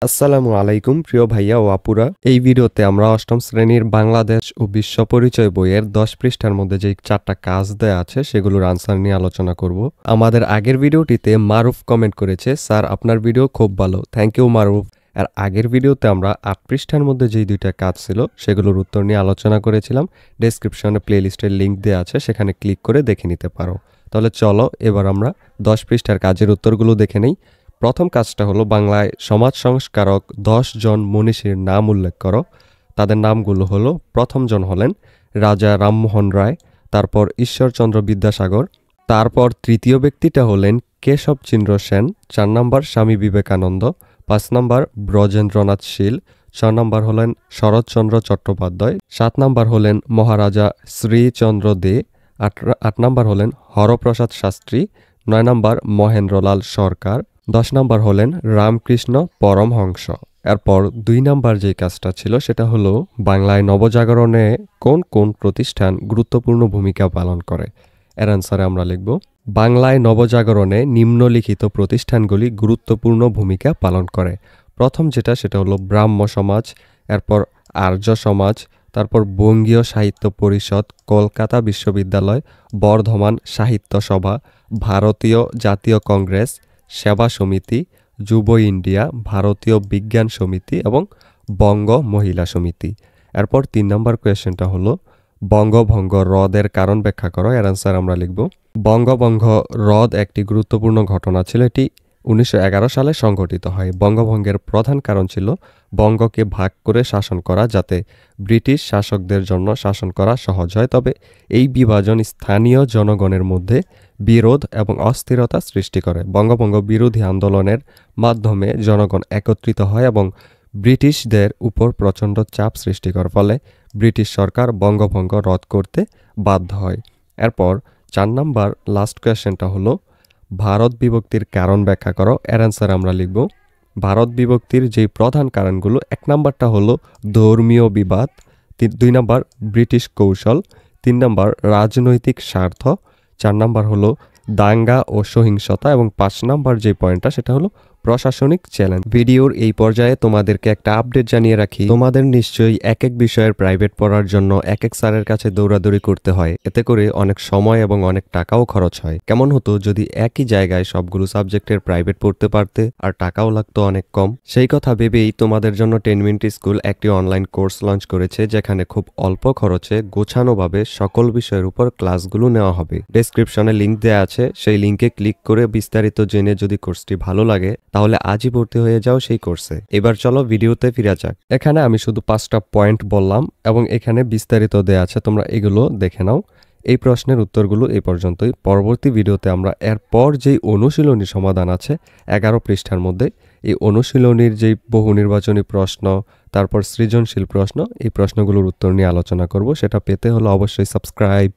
আসসালামু আলাইকুম প্রিয় ভাইয়া ও আপুরা। এই ভিডিওতে আমরা অষ্টম শ্রেণীর বাংলাদেশ ও বিশ্ব পরিচয় বইয়ের 10 পৃষ্ঠার মধ্যে যে 4টা কাজ দেয়া আছে সেগুলোর আনসার নিয়ে আলোচনা করব। আমাদের আগের ভিডিওটিতে মারুফ কমেন্ট করেছে, স্যার আপনার ভিডিও খুব ভালো, থ্যাংক ইউ মারুফ। আর আগের ভিডিওতে আমরা 8 পৃষ্ঠার মধ্যে যেই 2টা কাজ ছিল সেগুলোর উত্তর নিয়ে আলোচনা করেছিলাম। ডেসক্রিপশনে প্লেলিস্টের লিঙ্ক দেওয়া আছে, সেখানে ক্লিক করে দেখে নিতে পারো। তাহলে চলো এবার আমরা 10 পৃষ্ঠার কাজের উত্তরগুলো দেখে নেই। প্রথম কাজটা হলো বাংলায় সমাজ সংস্কারক 10 জন মনীষীর নাম উল্লেখ করো। তাদের নামগুলো হলো, প্রথম জন হলেন রাজা রামমোহন রায়, তারপর ঈশ্বরচন্দ্র বিদ্যাসাগর, তারপর তৃতীয় ব্যক্তিটা হলেন কেশবচন্দ্র সেন, 4 নম্বর স্বামী বিবেকানন্দ, 5 নম্বর ব্রজেন্দ্রনাথ শীল, 6 নম্বর হলেন শরৎচন্দ্র চট্টোপাধ্যায়, 7 নম্বর হলেন মহারাজা শ্রীচন্দ্র দে, 8 নম্বর হলেন হরপ্রসাদ শাস্ত্রী, 9 নম্বর মহেন্দ্রলাল সরকার, 10 নম্বর হলেন রামকৃষ্ণ পরমহংস। এরপর 2 নম্বর যে কাজটা ছিল সেটা হলো বাংলায় নবজাগরণে কোন কোন প্রতিষ্ঠান গুরুত্বপূর্ণ ভূমিকা পালন করে। এর অ্যান্সারে আমরা লিখব, বাংলায় নবজাগরণে নিম্নলিখিত প্রতিষ্ঠানগুলি গুরুত্বপূর্ণ ভূমিকা পালন করে। প্রথম যেটা সেটা হলো ব্রাহ্ম সমাজ, এরপর আর্য সমাজ, তারপর বঙ্গীয় সাহিত্য পরিষদ, কলকাতা বিশ্ববিদ্যালয়, বর্ধমান সাহিত্য সভা, ভারতীয় জাতীয় কংগ্রেস, সেবা সমিতি, যুব ইন্ডিয়া, ভারতীয় বিজ্ঞান সমিতি এবং বঙ্গ মহিলা সমিতি। এরপর 3 নম্বর কোয়েশ্চেনটা হলো বঙ্গভঙ্গ হ্রদের কারণ ব্যাখ্যা করো। এর অ্যান্সার আমরা লিখব, বঙ্গভঙ্গ হ্রদ একটি গুরুত্বপূর্ণ ঘটনা ছিল। এটি 1911 সালে সংঘটিত হয়। বঙ্গভঙ্গের প্রধান কারণ ছিল বঙ্গকে ভাগ করে শাসন করা, যাতে ব্রিটিশ শাসকদের জন্য শাসন করা সহজ হয়। তবে এই বিভাজন স্থানীয় জনগণের মধ্যে বিরোধ এবং অস্থিরতা সৃষ্টি করে। বঙ্গভঙ্গ বিরোধী আন্দোলনের মাধ্যমে জনগণ একত্রিত হয় এবং ব্রিটিশদের উপর প্রচণ্ড চাপ সৃষ্টি করে, ফলে ব্রিটিশ সরকার বঙ্গভঙ্গ রদ করতে বাধ্য হয়। এরপর 4 নম্বর লাস্ট কোয়েশ্চেনটা হলো ভারত বিভক্তির কারণ ব্যাখ্যা করো। এর অ্যান্সার আমরা লিখব, ভারত বিভক্তির যেই প্রধান কারণগুলো, 1 নম্বরটা হলো ধর্মীয় বিবাদ, 2 নম্বর ব্রিটিশ কৌশল, 3 নম্বর রাজনৈতিক স্বার্থ, 4 নম্বর হলো দাঙ্গা ও সহিংসতা এবং 5 নম্বর যে পয়েন্টটা সেটা হলো প্রশাসনিক চ্যালেঞ্জ। ভিডিওর এই পর্যায়ে তোমাদেরকে একটা আপডেট জানিয়ে রাখি, তোমাদের নিশ্চয়ই এক এক বিষয়ের প্রাইভেট পড়ার জন্য এক এক স্যারের কাছে দৌড়াদৌড়ি করতে হয়। এতে করে অনেক সময় এবং অনেক টাকাও খরচ হয়। কেমন হতো যদি একই জায়গায় সবগুলো সাবজেক্টের প্রাইভেট পড়তে পারতে, আর টাকাও লাগতো অনেক কম। সেই কথা ভেবেই তোমাদের জন্য 10 মিনিট স্কুল একটি অনলাইন কোর্স লঞ্চ করেছে, যেখানে খুব অল্প খরচে গোছানোভাবে সকল বিষয়ের উপর ক্লাসগুলো নেওয়া হবে। ডেসক্রিপশনে লিঙ্ক দেওয়া আছে, সেই লিঙ্কে ক্লিক করে বিস্তারিত জেনে যদি কোর্সটি ভালো লাগে তাহলে আজই ভর্তি হয়ে যাও সেই কোর্সে। এবার চলো ভিডিওতে ফিরে যাক। এখানে আমি শুধু 5টা পয়েন্ট বললাম এবং এখানে বিস্তারিত দেয়া আছে, তোমরা এগুলো দেখে নাও। এই প্রশ্নের উত্তরগুলো এই পর্যন্তই। পরবর্তী ভিডিওতে আমরা এরপর যেই অনুশীলনী সমাধান আছে 11 পৃষ্ঠার মধ্যে, এই অনুশীলনীর যেই বহু নির্বাচনী প্রশ্ন, তারপর সৃজনশীল প্রশ্ন, এই প্রশ্নগুলোর উত্তর নিয়ে আলোচনা করব। সেটা পেতে হলে অবশ্যই সাবস্ক্রাইব